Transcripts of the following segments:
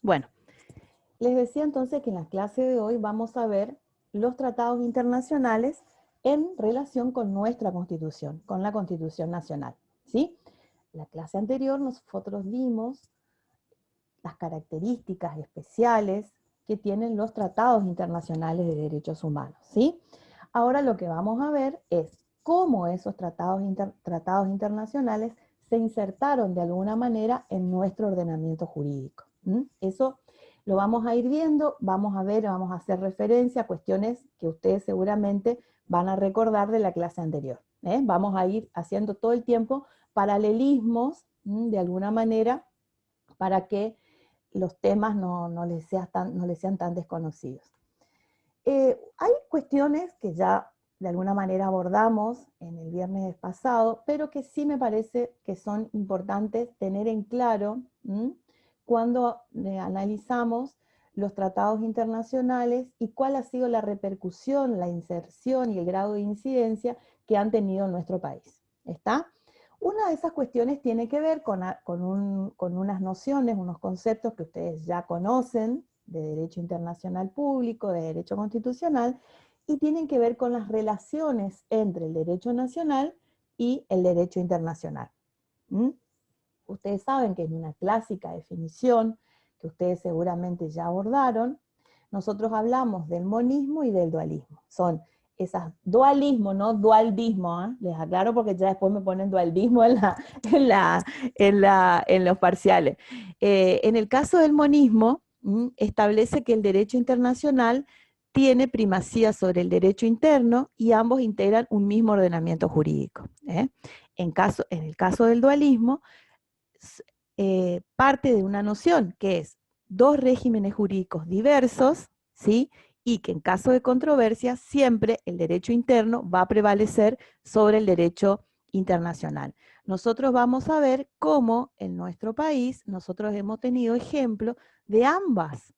Bueno, les decía entonces que en la clase de hoy vamos a ver los tratados internacionales en relación con nuestra Constitución, con la Constitución Nacional, ¿sí? La clase anterior nosotros vimos las características especiales que tienen los tratados internacionales de derechos humanos, ¿sí? Ahora lo que vamos a ver es cómo esos tratados internacionales se insertaron de alguna manera en nuestro ordenamiento jurídico. Eso lo vamos a ir viendo, vamos a ver, vamos a hacer referencia a cuestiones que ustedes seguramente van a recordar de la clase anterior. Vamos a ir haciendo todo el tiempo paralelismos, de alguna manera, para que los temas no les sean tan desconocidos. Hay cuestiones que ya de alguna manera abordamos en el viernes pasado, pero que sí me parece que son importantes tener en claro cuando analizamos los tratados internacionales y cuál ha sido la repercusión, la inserción y el grado de incidencia que han tenido en nuestro país. ¿Está? Una de esas cuestiones tiene que ver con unas nociones, unos conceptos que ustedes ya conocen, de derecho internacional público, de derecho constitucional, y tienen que ver con las relaciones entre el derecho nacional y el derecho internacional. Ustedes saben que en una clásica definición, que ustedes seguramente ya abordaron, nosotros hablamos del monismo y del dualismo. Son esas dualismo, no dualdismo, ¿eh? Les aclaro porque ya después me ponen dualdismo en los parciales. En el caso del monismo, establece que el derecho internacional tiene primacía sobre el derecho interno y ambos integran un mismo ordenamiento jurídico. En el caso del dualismo, parte de una noción que es dos regímenes jurídicos diversos, ¿sí? Y que en caso de controversia siempre el derecho interno va a prevalecer sobre el derecho internacional. Nosotros vamos a ver cómo en nuestro país nosotros hemos tenido ejemplo de ambas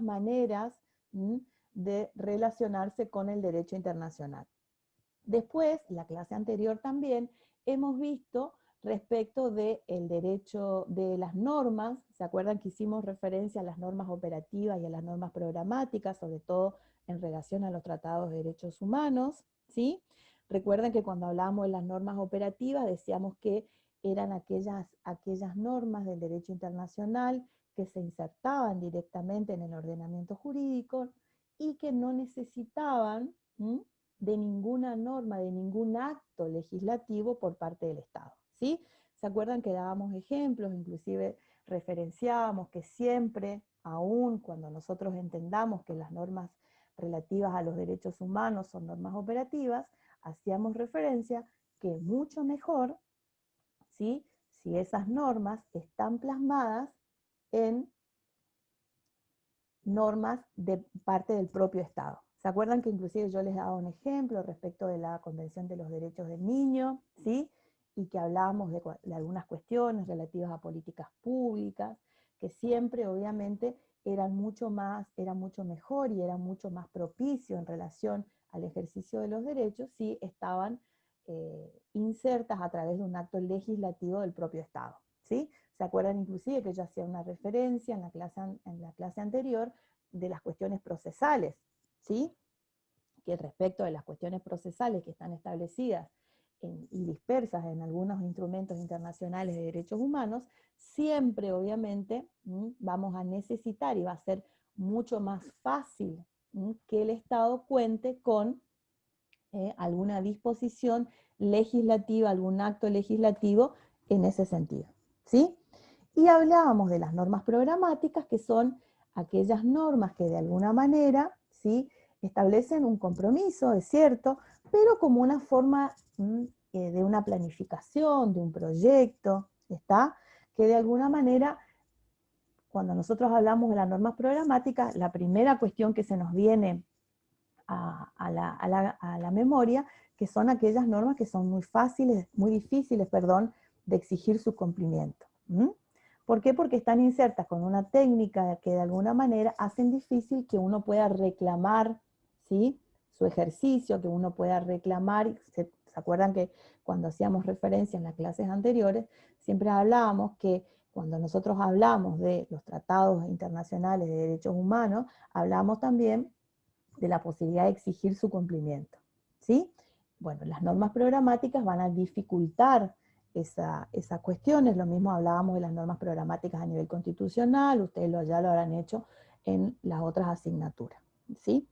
maneras de relacionarse con el derecho internacional. Después, la clase anterior también, hemos visto respecto del derecho de las normas, ¿se acuerdan que hicimos referencia a las normas operativas y a las normas programáticas, sobre todo en relación a los tratados de derechos humanos? ¿Sí? Recuerden que cuando hablábamos de las normas operativas decíamos que eran aquellas normas del derecho internacional que se insertaban directamente en el ordenamiento jurídico y que no necesitaban de ninguna norma, de ningún acto legislativo por parte del Estado, ¿sí? ¿Se acuerdan que dábamos ejemplos, inclusive referenciábamos que siempre, aun cuando nosotros entendamos que las normas relativas a los derechos humanos son normas operativas, hacíamos referencia que mucho mejor, ¿sí?, si esas normas están plasmadas en normas de parte del propio Estado. ¿Se acuerdan que inclusive yo les daba un ejemplo respecto de la Convención de los Derechos del Niño, ¿sí? Y que hablábamos de algunas cuestiones relativas a políticas públicas, que siempre obviamente era mucho mejor y era mucho más propicio en relación al ejercicio de los derechos si estaban insertas a través de un acto legislativo del propio Estado, ¿sí? ¿Se acuerdan inclusive que yo hacía una referencia en la clase anterior de las cuestiones procesales, ¿sí? Que respecto de las cuestiones procesales que están establecidas y dispersas en algunos instrumentos internacionales de derechos humanos, siempre obviamente vamos a necesitar y va a ser mucho más fácil que el Estado cuente con alguna disposición legislativa, algún acto legislativo en ese sentido, ¿sí? Y hablábamos de las normas programáticas, que son aquellas normas que de alguna manera, ¿sí?, establecen un compromiso, es cierto, pero como una forma de una planificación, de un proyecto, ¿está? Que de alguna manera, cuando nosotros hablamos de las normas programáticas, la primera cuestión que se nos viene a la memoria, que son aquellas normas que son muy difíciles, de exigir su cumplimiento. ¿Por qué? Porque están insertas con una técnica que de alguna manera hacen difícil que uno pueda reclamar, ¿sí?, su ejercicio, que uno pueda reclamar. ¿Se acuerdan que cuando hacíamos referencia en las clases anteriores, siempre hablábamos que cuando nosotros hablamos de los tratados internacionales de derechos humanos, hablamos también de la posibilidad de exigir su cumplimiento, ¿sí? Bueno, las normas programáticas van a dificultar esas cuestiones, lo mismo hablábamos de las normas programáticas a nivel constitucional, ustedes ya lo habrán hecho en las otras asignaturas, ¿sí?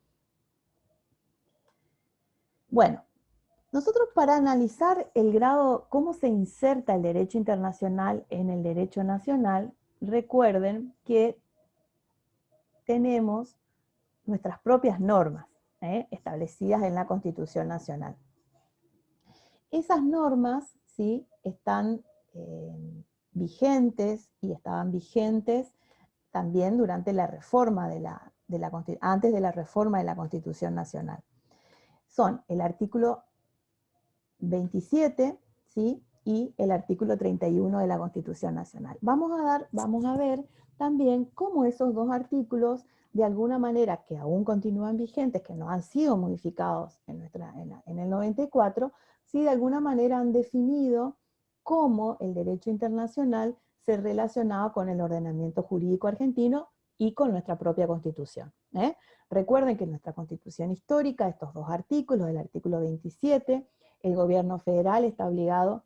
Bueno, nosotros para analizar el grado, cómo se inserta el derecho internacional en el derecho nacional, recuerden que tenemos nuestras propias normas establecidas en la Constitución Nacional. Esas normas, ¿sí?, están vigentes y estaban vigentes también durante la reforma antes de la reforma de la Constitución Nacional. Son el artículo 27, ¿sí?, y el artículo 31 de la Constitución Nacional. Vamos a ver también cómo esos dos artículos, de alguna manera, que aún continúan vigentes, que no han sido modificados en el 94, sí, de alguna manera han definido cómo el derecho internacional se relacionaba con el ordenamiento jurídico argentino y con nuestra propia Constitución. Recuerden que en nuestra Constitución histórica, estos dos artículos, el artículo 27, el gobierno federal está obligado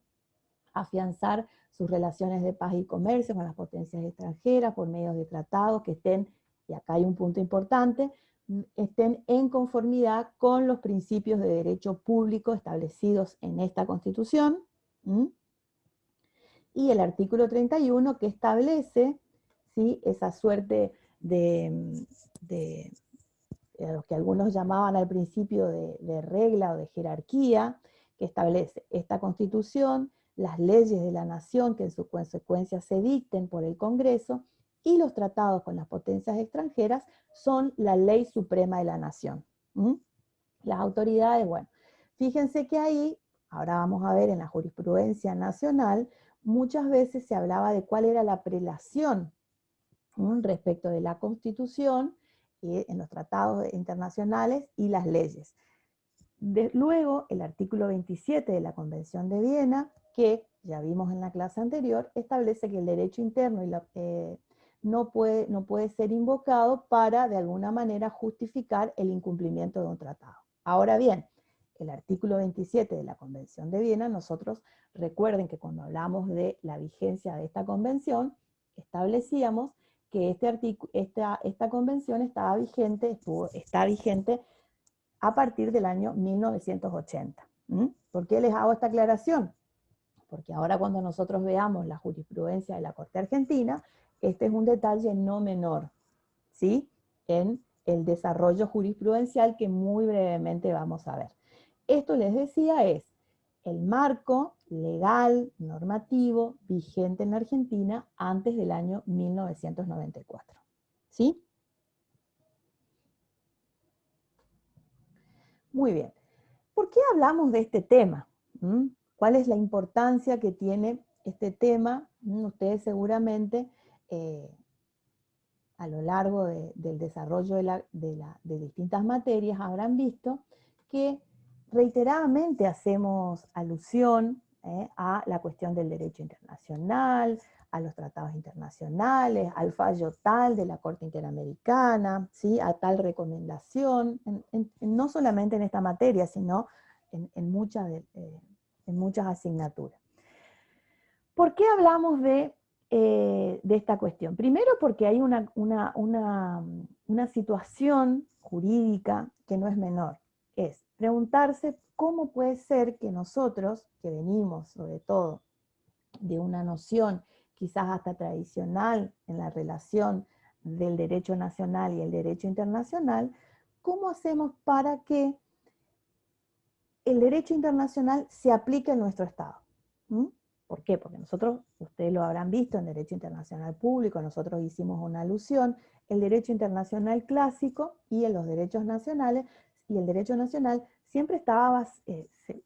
a afianzar sus relaciones de paz y comercio con las potencias extranjeras por medio de tratados que estén, y acá hay un punto importante, estén en conformidad con los principios de derecho público establecidos en esta Constitución. Y el artículo 31 que establece, ¿sí?, esa suerte de lo que algunos llamaban al principio de regla o de jerarquía, que establece esta Constitución, las leyes de la nación que en su consecuencia se dicten por el Congreso, y los tratados con las potencias extranjeras son la ley suprema de la nación. Las autoridades, bueno, fíjense que ahí, ahora vamos a ver en la jurisprudencia nacional, muchas veces se hablaba de cuál era la prelación respecto de la Constitución en los tratados internacionales y las leyes. Luego, el artículo 27 de la Convención de Viena, que ya vimos en la clase anterior, establece que el derecho interno no puede ser invocado para, de alguna manera, justificar el incumplimiento de un tratado. Ahora bien, el artículo 27 de la Convención de Viena, nosotros recuerden que cuando hablamos de la vigencia de esta convención, establecíamos que esta convención está vigente a partir del año 1980. ¿Por qué les hago esta aclaración? Porque ahora cuando nosotros veamos la jurisprudencia de la Corte Argentina, este es un detalle no menor, ¿sí?, en el desarrollo jurisprudencial que muy brevemente vamos a ver. Esto, les decía, es el marco legal, normativo, vigente en la Argentina antes del año 1994. ¿Sí? Muy bien. ¿Por qué hablamos de este tema? ¿Cuál es la importancia que tiene este tema? Ustedes seguramente a lo largo del desarrollo de distintas materias habrán visto que reiteradamente hacemos alusión a la cuestión del derecho internacional, a los tratados internacionales, al fallo tal de la Corte Interamericana, ¿sí?, a tal recomendación, no solamente en esta materia, sino en muchas asignaturas. ¿Por qué hablamos de esta cuestión? Primero porque hay una situación jurídica que no es menor. Es preguntarse cómo puede ser que nosotros, que venimos sobre todo de una noción quizás hasta tradicional en la relación del derecho nacional y el derecho internacional, ¿cómo hacemos para que el derecho internacional se aplique en nuestro Estado? ¿Por qué? Porque nosotros, ustedes lo habrán visto en Derecho Internacional Público, nosotros hicimos una alusión, el derecho internacional clásico y en los derechos nacionales, y el derecho nacional siempre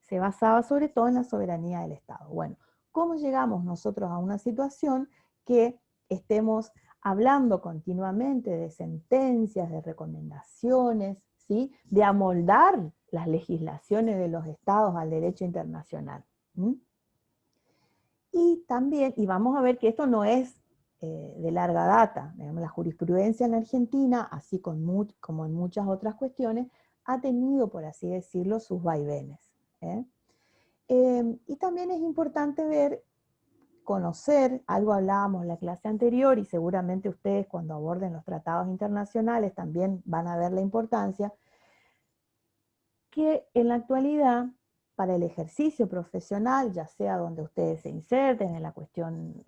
se basaba sobre todo en la soberanía del Estado. Bueno, ¿cómo llegamos nosotros a una situación que estemos hablando continuamente de sentencias, de recomendaciones, ¿sí?, de amoldar las legislaciones de los Estados al derecho internacional? Y también, y vamos a ver que esto no es de larga data, digamos, la jurisprudencia en la Argentina, así como en muchas otras cuestiones, ha tenido, por así decirlo, sus vaivenes. ¿Eh? Y también es importante ver, conocer, algo hablábamos en la clase anterior, y seguramente ustedes cuando aborden los tratados internacionales también van a ver la importancia, que en la actualidad, para el ejercicio profesional, ya sea donde ustedes se inserten en la cuestión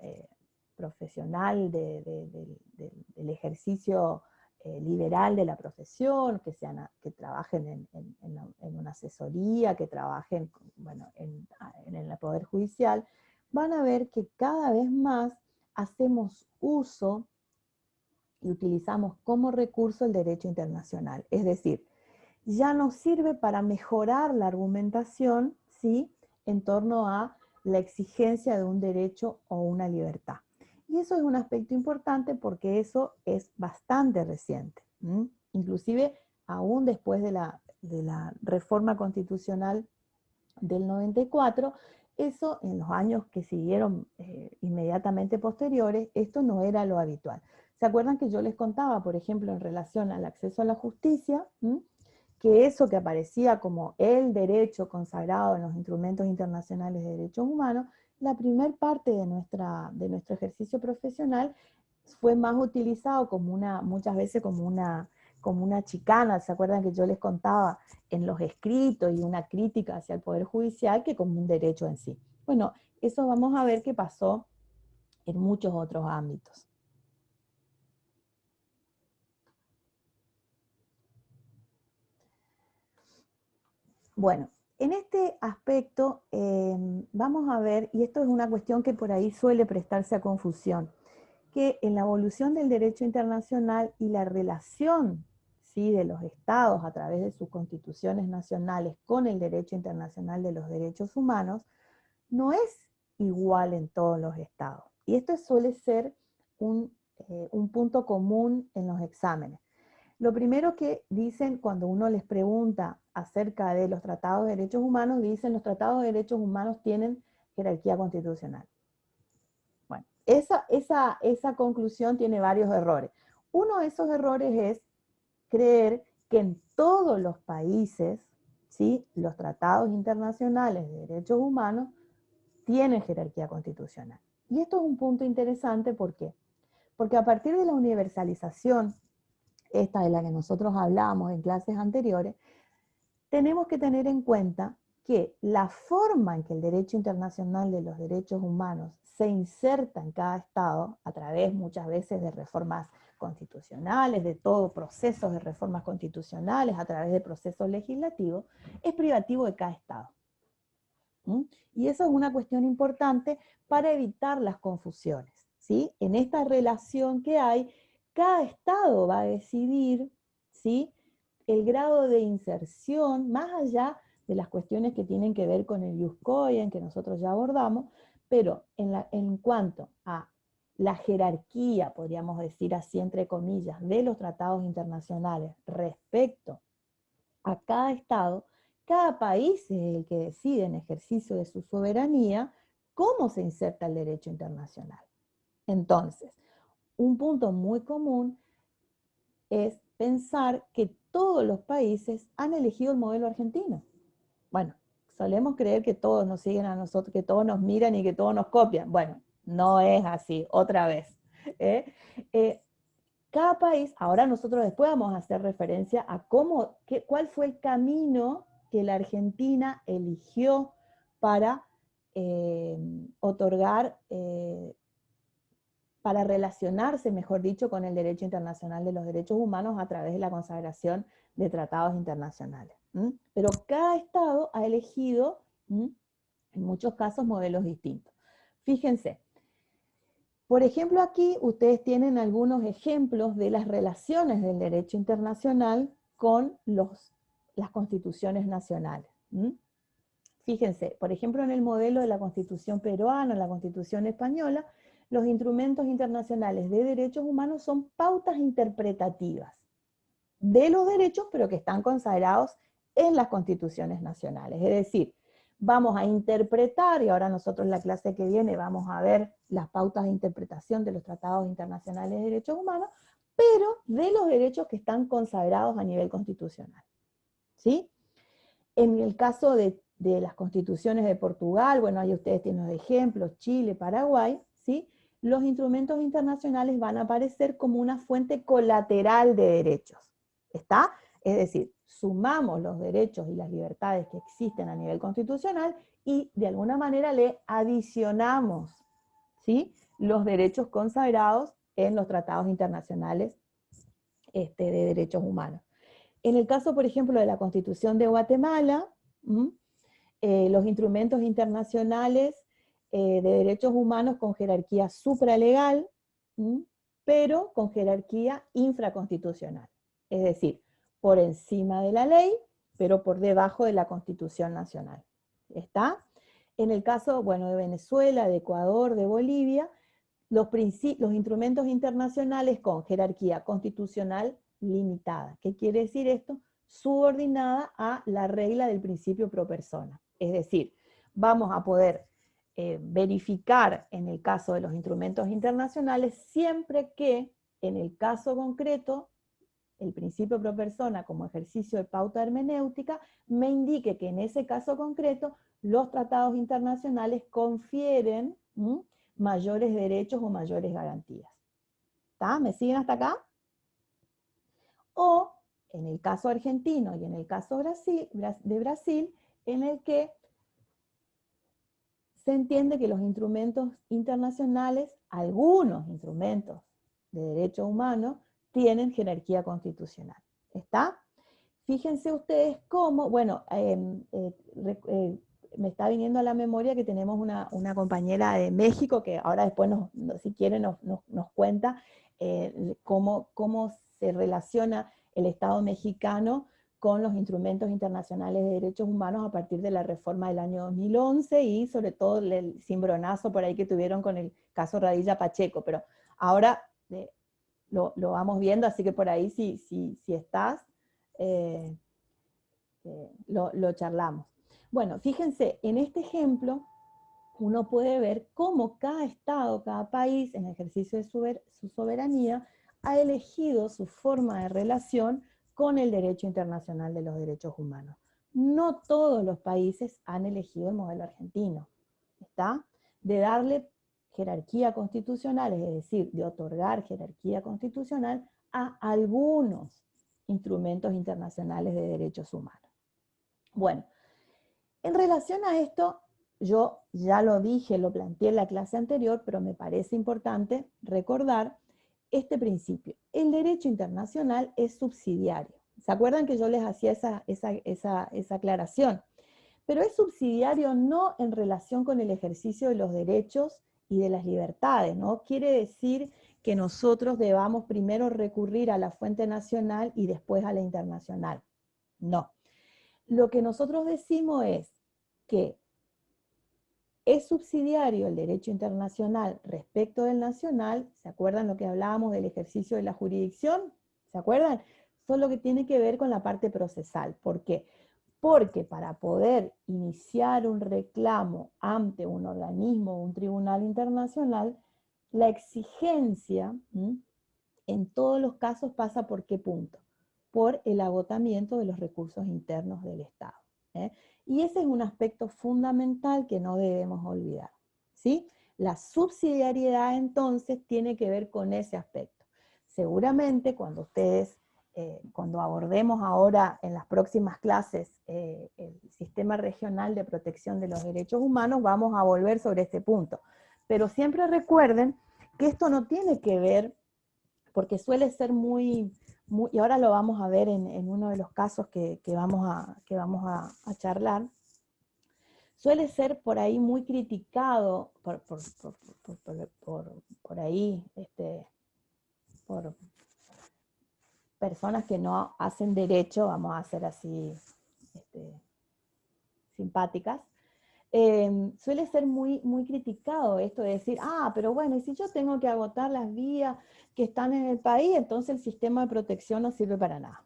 profesional del ejercicio liberal de la profesión, que trabajen en una asesoría, que trabajen bueno, en el Poder Judicial, van a ver que cada vez más hacemos uso y utilizamos como recurso el derecho internacional. Es decir, ya nos sirve para mejorar la argumentación, ¿sí?, en torno a la exigencia de un derecho o una libertad. Y eso es un aspecto importante porque eso es bastante reciente. Inclusive, aún después de la reforma constitucional del 94, eso en los años que siguieron inmediatamente posteriores, esto no era lo habitual. ¿Se acuerdan que yo les contaba, por ejemplo, en relación al acceso a la justicia, que eso que aparecía como el derecho consagrado en los instrumentos internacionales de derechos humanos, la primer parte de nuestro ejercicio profesional fue más utilizado muchas veces como una chicana? ¿Se acuerdan que yo les contaba en los escritos y una crítica hacia el Poder Judicial que como un derecho en sí? Bueno, eso vamos a ver que pasó en muchos otros ámbitos. Bueno, en este aspecto vamos a ver, y esto es una cuestión que por ahí suele prestarse a confusión, que en la evolución del derecho internacional y la relación, ¿sí?, de los estados a través de sus constituciones nacionales con el derecho internacional de los derechos humanos, no es igual en todos los estados. Y esto suele ser un punto común en los exámenes. Lo primero que dicen cuando uno les pregunta acerca de los tratados de derechos humanos, dicen los tratados de derechos humanos tienen jerarquía constitucional. Bueno, esa conclusión tiene varios errores. Uno de esos errores es creer que en todos los países, ¿sí?, los tratados internacionales de derechos humanos tienen jerarquía constitucional. Y esto es un punto interesante, ¿por qué? Porque a partir de la universalización, esta de la que nosotros hablábamos en clases anteriores, tenemos que tener en cuenta que la forma en que el derecho internacional de los derechos humanos se inserta en cada estado, a través muchas veces de reformas constitucionales, de todo procesos de reformas constitucionales, a través de procesos legislativos, es privativo de cada estado. Y eso es una cuestión importante para evitar las confusiones, ¿sí? En esta relación que hay, cada estado va a decidir, ¿sí?, el grado de inserción, más allá de las cuestiones que tienen que ver con el ius cogens, que nosotros ya abordamos, pero en cuanto a la jerarquía, podríamos decir así entre comillas, de los tratados internacionales respecto a cada estado, cada país es el que decide en ejercicio de su soberanía cómo se inserta el derecho internacional. Entonces, un punto muy común es pensar que todos los países han elegido el modelo argentino. Bueno, solemos creer que todos nos siguen a nosotros, que todos nos miran y que todos nos copian. Bueno, no es así, otra vez. Cada país, ahora nosotros después vamos a hacer referencia a cuál fue el camino que la Argentina eligió para otorgar, para relacionarse, mejor dicho, con el derecho internacional de los derechos humanos a través de la consagración de tratados internacionales. Pero cada estado ha elegido, en muchos casos, modelos distintos. Fíjense, por ejemplo, aquí ustedes tienen algunos ejemplos de las relaciones del derecho internacional con las constituciones nacionales. Fíjense, por ejemplo, en el modelo de la Constitución peruana, la Constitución española, los instrumentos internacionales de derechos humanos son pautas interpretativas de los derechos, pero que están consagrados en las constituciones nacionales. Es decir, Vamos a interpretar, y ahora nosotros en la clase que viene vamos a ver las pautas de interpretación de los tratados internacionales de derechos humanos, pero de los derechos que están consagrados a nivel constitucional. ¿Sí? En el caso de las constituciones de Portugal, bueno, ahí ustedes tienen los ejemplos, Chile, Paraguay, ¿sí? Los instrumentos internacionales van a aparecer como una fuente colateral de derechos. ¿Está? Es decir, sumamos los derechos y las libertades que existen a nivel constitucional y de alguna manera le adicionamos, ¿sí?, los derechos consagrados en los tratados internacionales de derechos humanos. En el caso, por ejemplo, de la Constitución de Guatemala, los instrumentos internacionales de derechos humanos con jerarquía supralegal, pero con jerarquía infraconstitucional. Es decir, por encima de la ley, pero por debajo de la Constitución Nacional. ¿Está? En el caso, bueno, de Venezuela, de Ecuador, de Bolivia, los instrumentos internacionales con jerarquía constitucional limitada. ¿Qué quiere decir esto? Subordinada a la regla del principio pro persona. Es decir, vamos a poder verificar en el caso de los instrumentos internacionales siempre que en el caso concreto el principio pro persona como ejercicio de pauta hermenéutica me indique que en ese caso concreto los tratados internacionales confieren mayores derechos o mayores garantías. ¿Está? ¿Me siguen hasta acá? O en el caso argentino y en el caso de Brasil, en el que se entiende que los instrumentos internacionales, algunos instrumentos de derechos humanos, tienen jerarquía constitucional. ¿Está? Fíjense ustedes cómo, bueno, me está viniendo a la memoria que tenemos una compañera de México que ahora después, si quiere, nos cuenta cómo se relaciona el Estado mexicano con los instrumentos internacionales de derechos humanos a partir de la reforma del año 2011 y sobre todo el cimbronazo por ahí que tuvieron con el caso Radilla Pacheco, pero ahora lo vamos viendo, así que por ahí si estás, lo charlamos. Bueno, fíjense, en este ejemplo uno puede ver cómo cada estado, cada país, en ejercicio de su soberanía, ha elegido su forma de relación con el derecho internacional de los derechos humanos. No todos los países han elegido el modelo argentino, ¿está? De darle jerarquía constitucional, es decir, de otorgar jerarquía constitucional a algunos instrumentos internacionales de derechos humanos. Bueno, en relación a esto, yo ya lo dije, lo planteé en la clase anterior, pero me parece importante recordar este principio. El derecho internacional es subsidiario. ¿Se acuerdan que yo les hacía esa aclaración? Pero es subsidiario no en relación con el ejercicio de los derechos y de las libertades, ¿no? Quiere decir que nosotros debamos primero recurrir a la fuente nacional y después a la internacional. No. Lo que nosotros decimos es que es subsidiario el derecho internacional respecto del nacional. ¿Se acuerdan lo que hablábamos del ejercicio de la jurisdicción? ¿Se acuerdan? Solo que tiene que ver con la parte procesal. ¿Por qué? Porque para poder iniciar un reclamo ante un organismo o un tribunal internacional, la exigencia en todos los casos pasa por ¿qué punto? Por el agotamiento de los recursos internos del Estado. Y ese es un aspecto fundamental que no debemos olvidar, ¿sí? La subsidiariedad entonces tiene que ver con ese aspecto. Seguramente cuando ustedes, cuando abordemos ahora en las próximas clases el sistema regional de protección de los derechos humanos, vamos a volver sobre este punto. Pero siempre recuerden que esto no tiene que ver, porque suele ser muy, y ahora lo vamos a ver en uno de los casos que vamos a charlar, suele ser por ahí muy criticado por ahí, por personas que no hacen derecho, vamos a ser así simpáticas, suele ser muy, muy criticado esto de decir, pero bueno, y si yo tengo que agotar las vías que están en el país, entonces el sistema de protección no sirve para nada.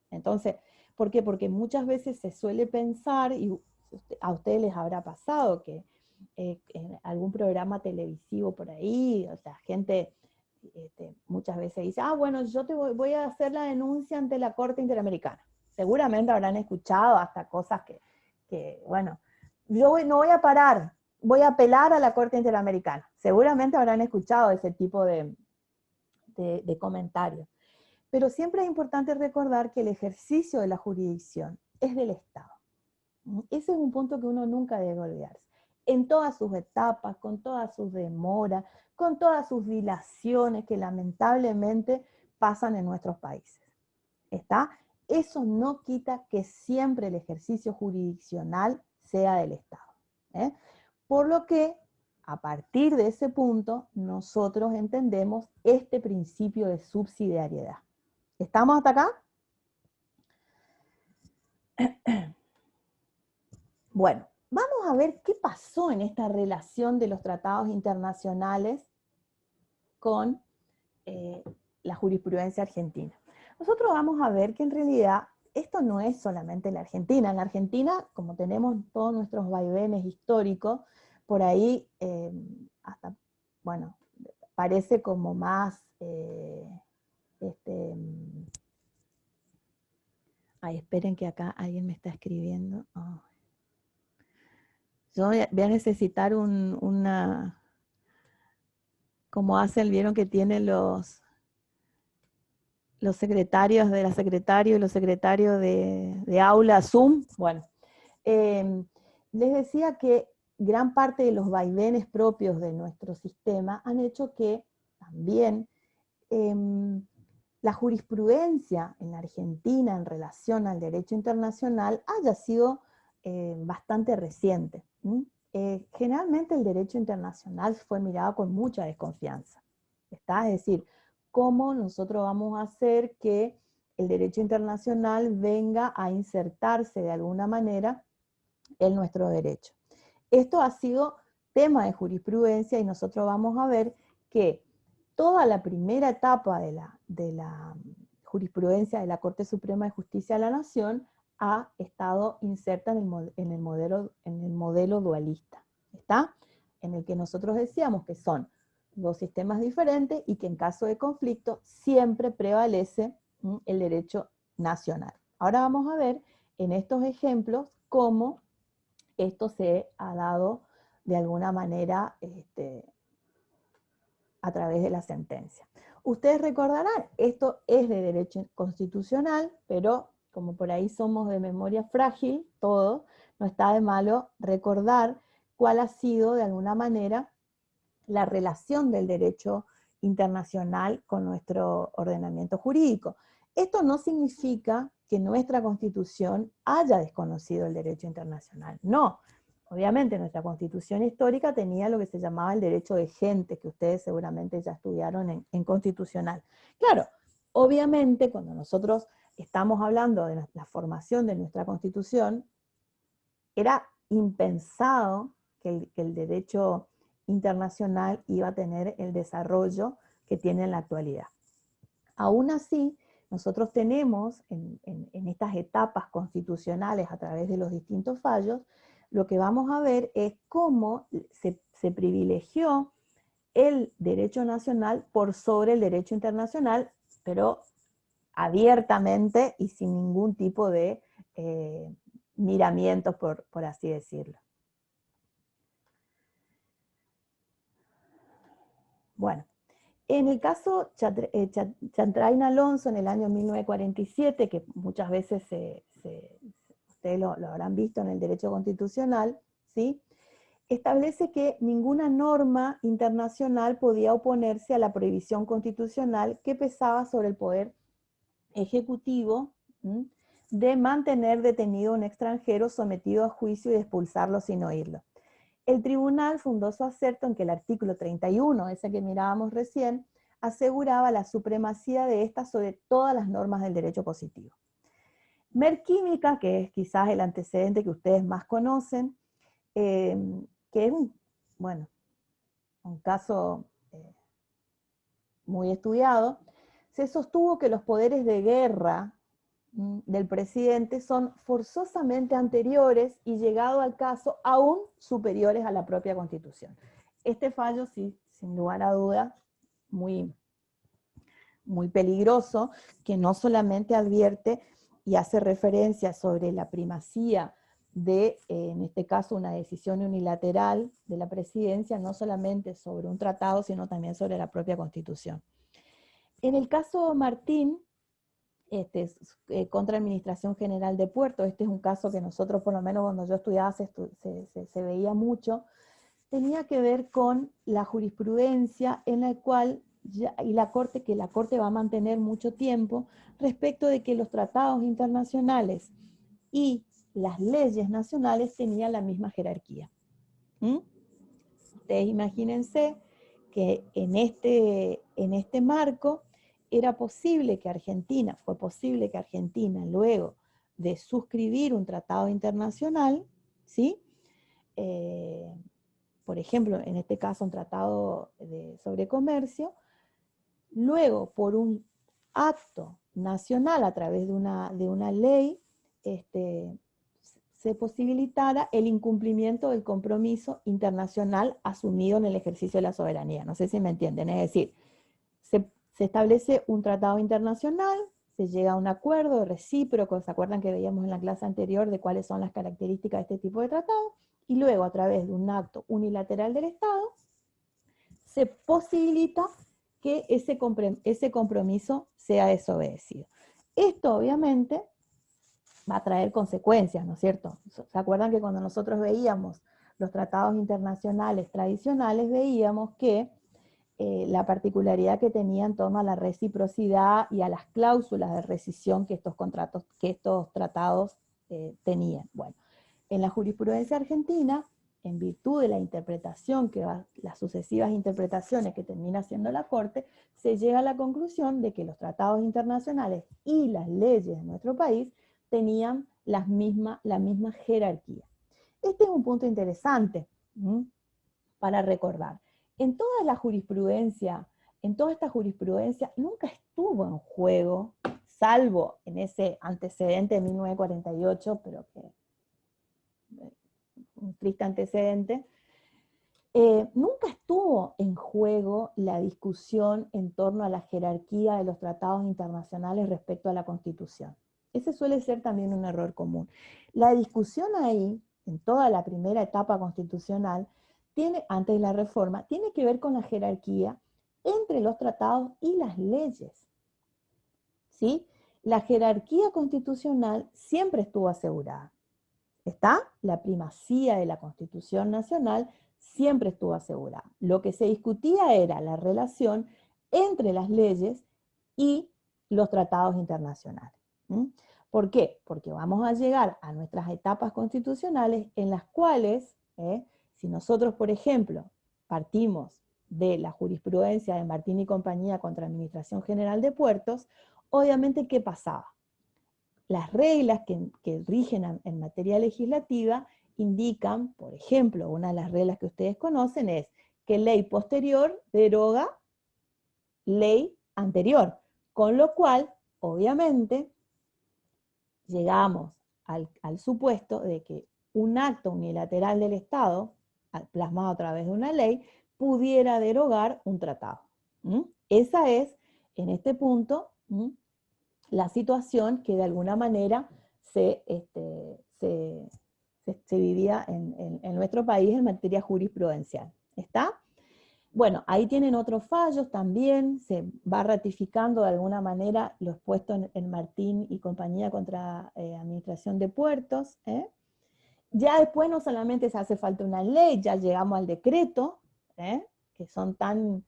Entonces, ¿por qué? Porque muchas veces se suele pensar, y a ustedes les habrá pasado que en algún programa televisivo por ahí, o sea, gente muchas veces dice, bueno, yo voy a hacer la denuncia ante la Corte Interamericana. Seguramente habrán escuchado hasta cosas que bueno, no voy a parar, voy a apelar a la Corte Interamericana. Seguramente habrán escuchado ese tipo de comentarios. Pero siempre es importante recordar que el ejercicio de la jurisdicción es del Estado. Ese es un punto que uno nunca debe olvidarse. En todas sus etapas, con todas sus demoras, con todas sus dilaciones que lamentablemente pasan en nuestros países. ¿Está? Eso no quita que siempre el ejercicio jurisdiccional sea del Estado. Por lo que, a partir de ese punto, nosotros entendemos este principio de subsidiariedad. ¿Estamos hasta acá? Bueno, vamos a ver qué pasó en esta relación de los tratados internacionales con la jurisprudencia argentina. Nosotros vamos a ver que en realidad esto no es solamente en la Argentina. En la Argentina, como tenemos todos nuestros vaivenes históricos, por ahí hasta, bueno, parece como más ay, esperen que acá alguien me está escribiendo. Oh. Yo voy a necesitar una, como hacen, vieron que tienen los secretarios de la secretaria y los secretarios de aula Zoom. Bueno, les decía que gran parte de los vaivenes propios de nuestro sistema han hecho que también la jurisprudencia en la Argentina en relación al derecho internacional haya sido bastante reciente. Generalmente el derecho internacional fue mirado con mucha desconfianza. ¿Está? Es decir, ¿cómo nosotros vamos a hacer que el derecho internacional venga a insertarse de alguna manera en nuestro derecho? Esto ha sido tema de jurisprudencia y nosotros vamos a ver que toda la primera etapa de la jurisprudencia de la Corte Suprema de Justicia de la Nación ha estado inserta en el modelo dualista, ¿está? En el que nosotros decíamos que son dos sistemas diferentes y que en caso de conflicto siempre prevalece el derecho nacional. Ahora vamos a ver en estos ejemplos cómo esto se ha dado de alguna manera a través de la sentencia. Ustedes recordarán, esto es de derecho constitucional, pero como por ahí somos de memoria frágil, todo, no está de malo recordar cuál ha sido de alguna manera la relación del derecho internacional con nuestro ordenamiento jurídico. Esto no significa que nuestra Constitución haya desconocido el derecho internacional, no. Obviamente nuestra Constitución histórica tenía lo que se llamaba el derecho de gente, que ustedes seguramente ya estudiaron en constitucional. Claro, obviamente cuando nosotros estamos hablando de la formación de nuestra Constitución, era impensado que el derecho internacional iba a tener el desarrollo que tiene en la actualidad. Aún así, nosotros tenemos en estas etapas constitucionales a través de los distintos fallos, lo que vamos a ver es cómo se privilegió el derecho nacional por sobre el derecho internacional, pero abiertamente y sin ningún tipo de miramientos, por así decirlo. Bueno, en el caso Chantrain Alonso en el año 1947, que muchas veces ustedes lo habrán visto en el derecho constitucional, ¿sí? Establece que ninguna norma internacional podía oponerse a la prohibición constitucional que pesaba sobre el poder ejecutivo de mantener detenido a un extranjero sometido a juicio y de expulsarlo sin oírlo. El tribunal fundó su acerto en que el artículo 31, ese que mirábamos recién, aseguraba la supremacía de esta sobre todas las normas del derecho positivo. Merquímica, que es quizás el antecedente que ustedes más conocen, que es un caso muy estudiado, se sostuvo que los poderes de guerra del presidente son forzosamente anteriores y, llegado al caso, aún superiores a la propia Constitución. Este fallo, sí, sin lugar a dudas, muy, muy peligroso, que no solamente advierte y hace referencia sobre la primacía de, en este caso, una decisión unilateral de la presidencia, no solamente sobre un tratado, sino también sobre la propia Constitución. En el caso Martín, contra Administración General de Puertos, este es un caso que nosotros, por lo menos cuando yo estudiaba, se veía mucho, tenía que ver con la jurisprudencia en la cual, y la Corte va a mantener mucho tiempo, respecto de que los tratados internacionales y las leyes nacionales tenían la misma jerarquía. Ustedes imagínense que en este marco fue posible que Argentina, luego de suscribir un tratado internacional, ¿sí? Por ejemplo, en este caso un tratado sobre comercio, luego por un acto nacional a través de una ley, se posibilitara el incumplimiento del compromiso internacional asumido en el ejercicio de la soberanía. No sé si me entienden, es decir, se establece un tratado internacional, se llega a un acuerdo recíproco, ¿se acuerdan que veíamos en la clase anterior de cuáles son las características de este tipo de tratado? Y luego, a través de un acto unilateral del Estado, se posibilita que ese compromiso sea desobedecido. Esto, obviamente, va a traer consecuencias, ¿no es cierto? ¿Se acuerdan que cuando nosotros veíamos los tratados internacionales tradicionales, veíamos que la particularidad que tenía en torno a la reciprocidad y a las cláusulas de rescisión que estos tratados tenían? Bueno, en la jurisprudencia argentina, en virtud de la interpretación las sucesivas interpretaciones que termina haciendo la Corte, se llega a la conclusión de que los tratados internacionales y las leyes de nuestro país tenían la misma jerarquía. Este es un punto interesante para recordar. En toda esta jurisprudencia nunca estuvo en juego, salvo en ese antecedente de 1948, pero que un triste antecedente, nunca estuvo en juego la discusión en torno a la jerarquía de los tratados internacionales respecto a la Constitución. Ese suele ser también un error común. La discusión ahí, en toda la primera etapa constitucional, antes de la reforma, tiene que ver con la jerarquía entre los tratados y las leyes. ¿Sí? La jerarquía constitucional siempre estuvo asegurada. ¿Está? La primacía de la Constitución Nacional siempre estuvo asegurada. Lo que se discutía era la relación entre las leyes y los tratados internacionales. ¿Por qué? Porque vamos a llegar a nuestras etapas constitucionales en las cuales, si nosotros, por ejemplo, partimos de la jurisprudencia de Martín y compañía contra Administración General de Puertos, obviamente, ¿qué pasaba? Las reglas que rigen en materia legislativa indican, por ejemplo, una de las reglas que ustedes conocen es que ley posterior deroga ley anterior, con lo cual, obviamente, llegamos al supuesto de que un acto unilateral del Estado, plasmado a través de una ley, pudiera derogar un tratado. Esa es, en este punto, la situación que de alguna manera se vivía en nuestro país en materia jurisprudencial. ¿Está? Bueno, ahí tienen otros fallos también, se va ratificando de alguna manera lo expuesto en Martín y compañía contra Administración de Puertos. Ya después no solamente se hace falta una ley, ya llegamos al decreto, que son tan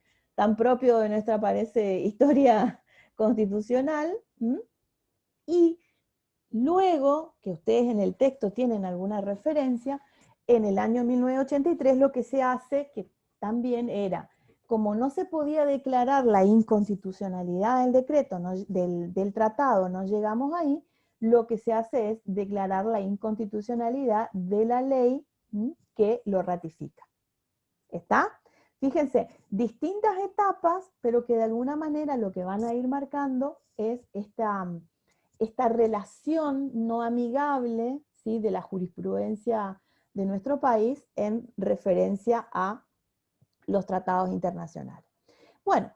propios de nuestra, parece, historia constitucional. Y luego, que ustedes en el texto tienen alguna referencia, en el año 1983 lo que se hace, que también era, como no se podía declarar la inconstitucionalidad del decreto, del tratado, no llegamos ahí, lo que se hace es declarar la inconstitucionalidad de la ley que lo ratifica. ¿Está? Fíjense, distintas etapas, pero que de alguna manera lo que van a ir marcando es esta relación no amigable, ¿sí?, de la jurisprudencia de nuestro país en referencia a los tratados internacionales. Bueno,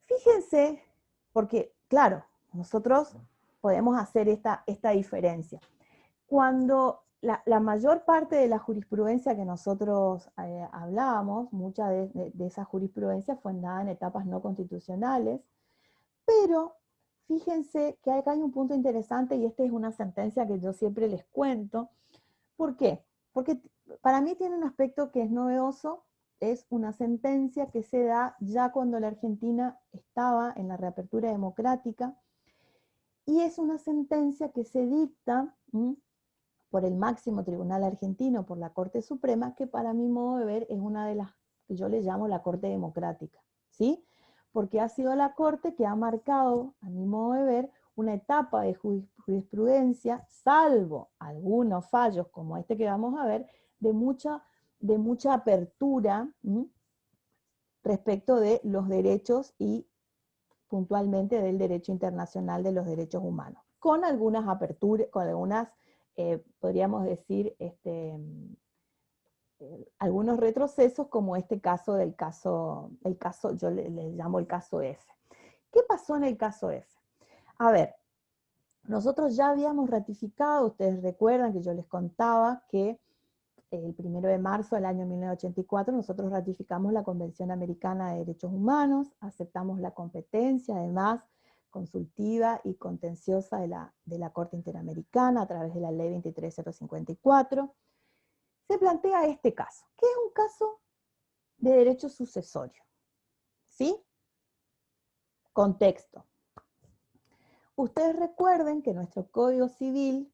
fíjense, porque claro, nosotros podemos hacer esta diferencia. Cuando la mayor parte de la jurisprudencia que nosotros hablábamos, mucha de esa jurisprudencia fue dada en etapas no constitucionales, pero fíjense que acá hay un punto interesante y esta es una sentencia que yo siempre les cuento. ¿Por qué? Porque para mí tiene un aspecto que es novedoso, es una sentencia que se da ya cuando la Argentina estaba en la reapertura democrática, y es una sentencia que se dicta por el máximo tribunal argentino, por la Corte Suprema, que para mi modo de ver es una de las que yo le llamo la Corte Democrática, ¿sí? Porque ha sido la Corte que ha marcado, a mi modo de ver, una etapa de jurisprudencia, salvo algunos fallos como este que vamos a ver, de mucha apertura respecto de los derechos y puntualmente del derecho internacional de los derechos humanos, con algunas aperturas, con algunas, podríamos decir, algunos retrocesos, como este caso yo le llamo el caso F. ¿Qué pasó en el caso F? A ver, nosotros ya habíamos ratificado, ustedes recuerdan que yo les contaba que el 1 de marzo del año 1984 nosotros ratificamos la Convención Americana de Derechos Humanos, aceptamos la competencia, además, consultiva y contenciosa de la Corte Interamericana a través de la Ley 23054. Se plantea este caso, que es un caso de derecho sucesorio. ¿Sí? Contexto. Ustedes recuerden que nuestro Código Civil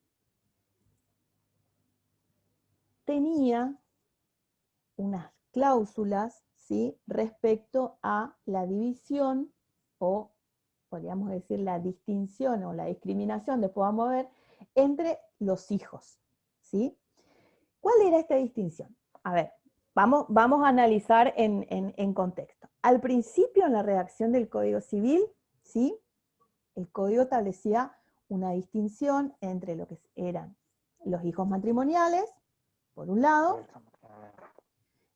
tenía unas cláusulas, ¿sí?, respecto a la división, o podríamos decir la distinción o la discriminación, después vamos a ver, entre los hijos, ¿sí? ¿Cuál era esta distinción? A ver, vamos a analizar en contexto. Al principio, en la redacción del Código Civil, ¿sí?, el Código establecía una distinción entre lo que eran los hijos matrimoniales, por un lado,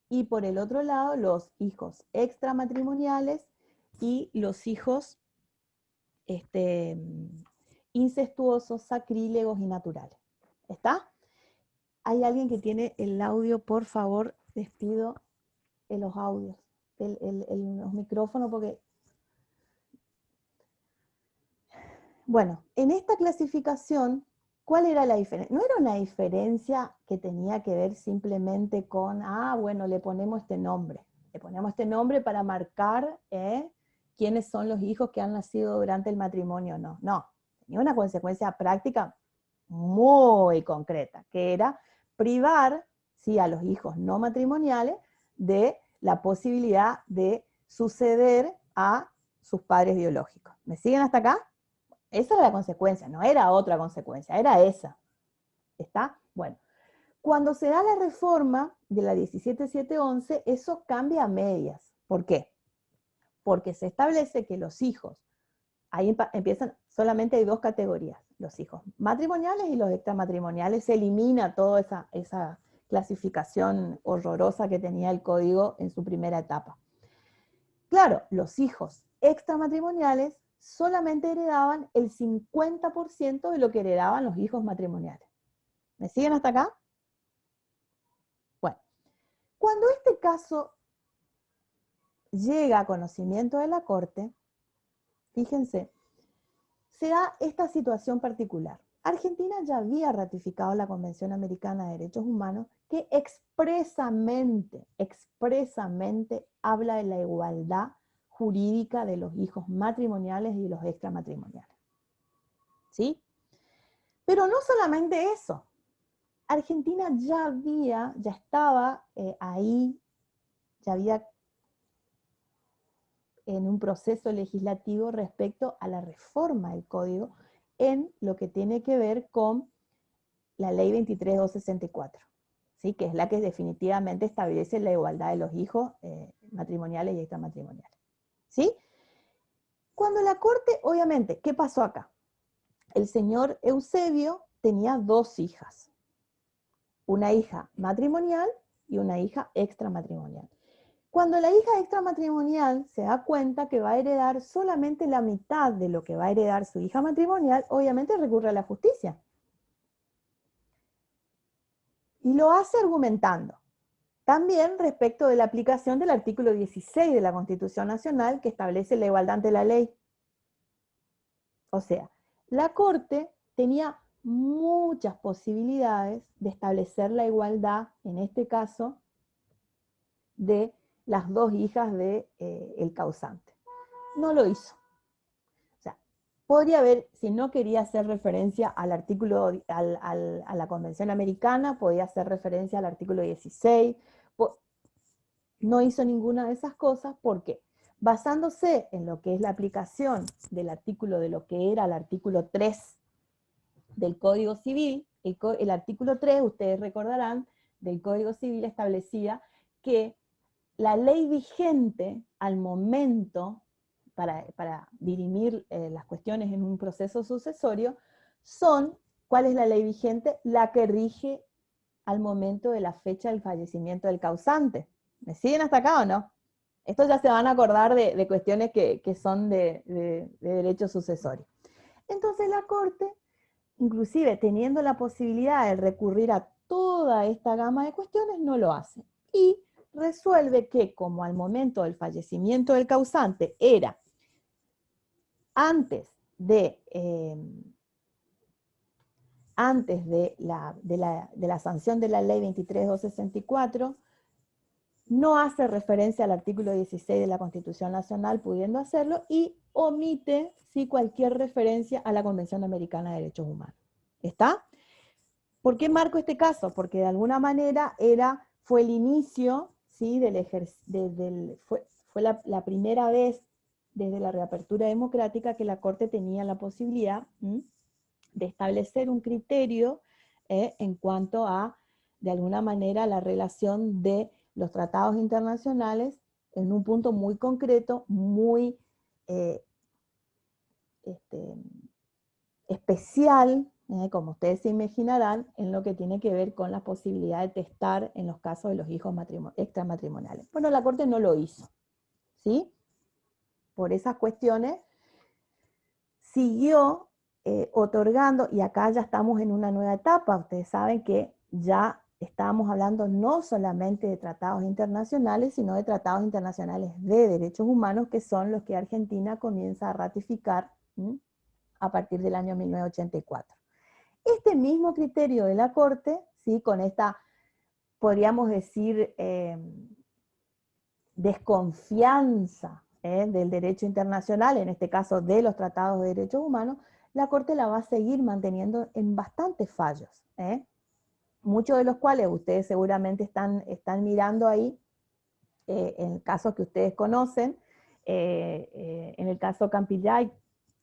y por el otro lado, los hijos extramatrimoniales y los hijos incestuosos, sacrílegos y naturales. ¿Está? ¿Hay alguien que tiene el audio? Por favor, les pido los audios, los micrófonos, porque... Bueno, en esta clasificación, ¿cuál era la diferencia? No era una diferencia que tenía que ver simplemente con, bueno, le ponemos este nombre. Le ponemos este nombre para marcar quiénes son los hijos que han nacido durante el matrimonio. No, no. Tenía una consecuencia práctica muy concreta, que era privar, ¿sí?, a los hijos no matrimoniales de la posibilidad de suceder a sus padres biológicos. ¿Me siguen hasta acá? Esa era la consecuencia, no era otra consecuencia, era esa. ¿Está? Bueno, cuando se da la reforma de la 17711, eso cambia a medias. ¿Por qué? Porque se establece que los hijos, ahí empiezan, solamente hay dos categorías, los hijos matrimoniales y los extramatrimoniales. Se elimina toda esa clasificación horrorosa que tenía el código en su primera etapa. Claro, los hijos extramatrimoniales solamente heredaban el 50% de lo que heredaban los hijos matrimoniales. ¿Me siguen hasta acá? Bueno, cuando este caso llega a conocimiento de la Corte, fíjense, se da esta situación particular. Argentina ya había ratificado la Convención Americana de Derechos Humanos, que expresamente habla de la igualdad jurídica de los hijos matrimoniales y los extramatrimoniales. ¿Sí? Pero no solamente eso. Argentina ya estaba ahí, ya había en un proceso legislativo respecto a la reforma del Código en lo que tiene que ver con la Ley 23264, ¿sí?, que es la que definitivamente establece la igualdad de los hijos matrimoniales y extramatrimoniales. ¿Sí? Cuando la Corte, obviamente, ¿qué pasó acá? el señor Eusebio tenía dos hijas, una hija matrimonial y una hija extramatrimonial. Cuando la hija extramatrimonial se da cuenta que va a heredar solamente la mitad de lo que va a heredar su hija matrimonial, obviamente recurre a la justicia. Y lo hace argumentando. También respecto de la aplicación del artículo 16 de la Constitución Nacional que establece la igualdad ante la ley. O sea, la Corte tenía muchas posibilidades de establecer la igualdad, en este caso, de las dos hijas del causante. No lo hizo. O sea, podría haber, si no quería hacer referencia al artículo, a la Convención Americana, podía hacer referencia al artículo 16, no hizo ninguna de esas cosas porque basándose en lo que es la aplicación del artículo, de lo que era el artículo 3 del Código Civil, el artículo 3, ustedes recordarán, del Código Civil establecía que la ley vigente al momento para dirimir las cuestiones en un proceso sucesorio son, ¿cuál es la ley vigente? La que rige al momento de la fecha del fallecimiento del causante. ¿Me siguen hasta acá o no? Estos ya se van a acordar de cuestiones que son de derecho sucesorio. Entonces la Corte, inclusive teniendo la posibilidad de recurrir a toda esta gama de cuestiones, no lo hace. Y resuelve que como al momento del fallecimiento del causante era antes de la sanción de la ley 23.264, no hace referencia al artículo 16 de la Constitución Nacional, pudiendo hacerlo, y omite ¿sí? cualquier referencia a la Convención Americana de Derechos Humanos. ¿Está? ¿Por qué marco este caso? Porque de alguna manera fue el inicio, ¿sí? Fue la primera vez desde la reapertura democrática que la Corte tenía la posibilidad de establecer un criterio en cuanto a, de alguna manera, la relación de los tratados internacionales en un punto muy concreto, muy especial, como ustedes se imaginarán, en lo que tiene que ver con la posibilidad de testar en los casos de los hijos extramatrimoniales. Bueno, la Corte no lo hizo, ¿sí? Por esas cuestiones, siguió otorgando, y acá ya estamos en una nueva etapa, ustedes saben que ya estábamos hablando no solamente de tratados internacionales, sino de tratados internacionales de derechos humanos, que son los que Argentina comienza a ratificar a partir del año 1984. Este mismo criterio de la Corte, ¿sí? Con esta, podríamos decir, desconfianza del derecho internacional, en este caso de los tratados de derechos humanos, la Corte la va a seguir manteniendo en bastantes fallos, muchos de los cuales ustedes seguramente están mirando ahí, en casos que ustedes conocen, en el caso Campillay,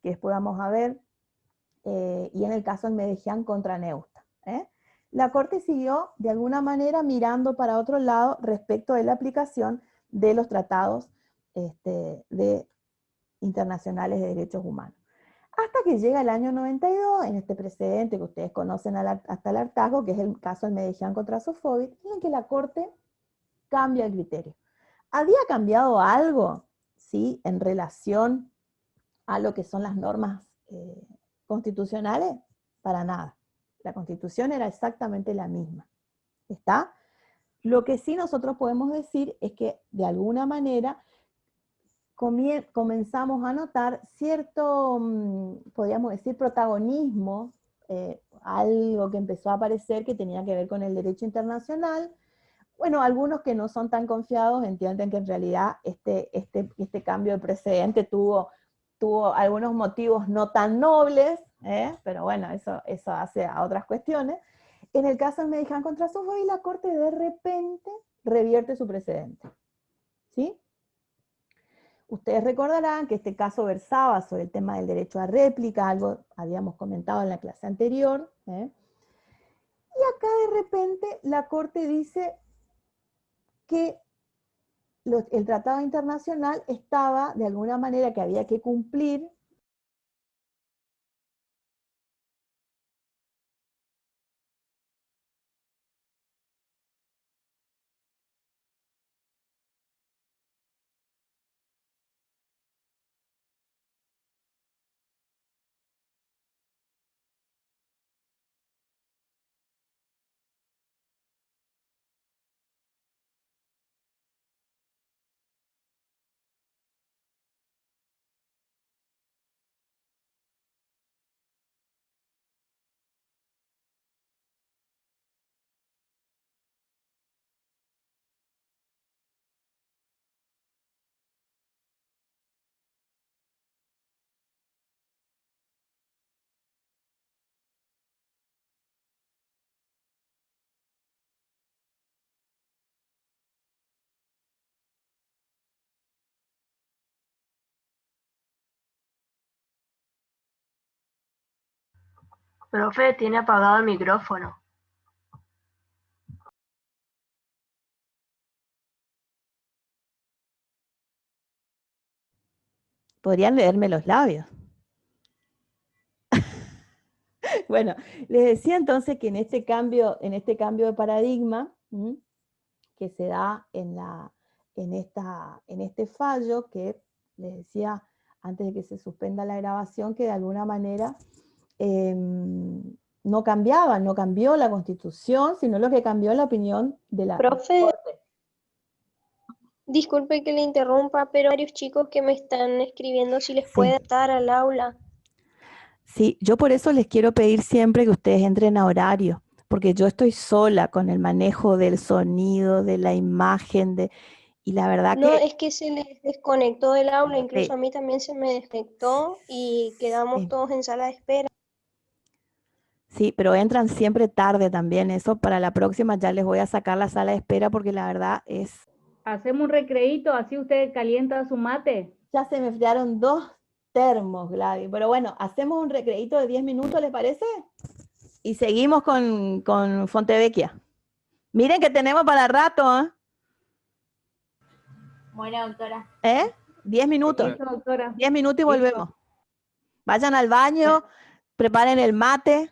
que después vamos a ver, y en el caso del Medejian contra Neusta. La Corte siguió de alguna manera mirando para otro lado respecto de la aplicación de los tratados internacionales de derechos humanos. Hasta que llega el año 92, en este precedente que ustedes conocen hasta el hartazgo, que es el caso del Medejian contra Sofovich, en el que la Corte cambia el criterio. ¿Había cambiado algo, sí, en relación a lo que son las normas constitucionales? Para nada. La Constitución era exactamente la misma. ¿Está? Lo que sí nosotros podemos decir es que de alguna manera comenzamos a notar cierto, podríamos decir, protagonismo, algo que empezó a aparecer que tenía que ver con el derecho internacional. Bueno, algunos que no son tan confiados entienden que en realidad este cambio de precedente tuvo algunos motivos no tan nobles, pero bueno, eso hace a otras cuestiones. En el caso del Medejian contra Sofovich, la Corte de repente revierte su precedente. ¿Sí? Ustedes recordarán que este caso versaba sobre el tema del derecho a réplica, algo habíamos comentado en la clase anterior. Y acá de repente la Corte dice que el tratado internacional estaba de alguna manera que había que cumplir Profe, tiene apagado el micrófono. Podrían leerme los labios. Bueno, les decía entonces que en este cambio de paradigma, que se da en este fallo, que les decía antes de que se suspenda la grabación, que de alguna manera no cambió la Constitución, sino lo que cambió la opinión de la Profe, Corte. disculpe que le interrumpa, pero hay varios chicos que me están escribiendo si les puede Sí, estar al aula. sí, yo por eso les quiero pedir siempre que ustedes entren a horario, porque yo estoy sola con el manejo del sonido, de la imagen, y la verdad No, que es que se les desconectó del aula, incluso sí, a mí también se me desconectó y quedamos sí, todos en sala de espera. sí, pero entran siempre tarde también. Eso para la próxima ya les voy a sacar la sala de espera porque la verdad es... Hacemos un recreíto, así usted calienta su mate. Ya se me enfriaron 2 termos, Gladys. Pero bueno, hacemos un recreíto de 10 minutos, ¿les parece? Y seguimos con Fontevecchia. Miren que tenemos para rato, ¿eh? Bueno, doctora. ¿Eh? 10 minutos. Listo, doctora. 10 minutos y Listo. volvemos. Vayan al baño, preparen el mate.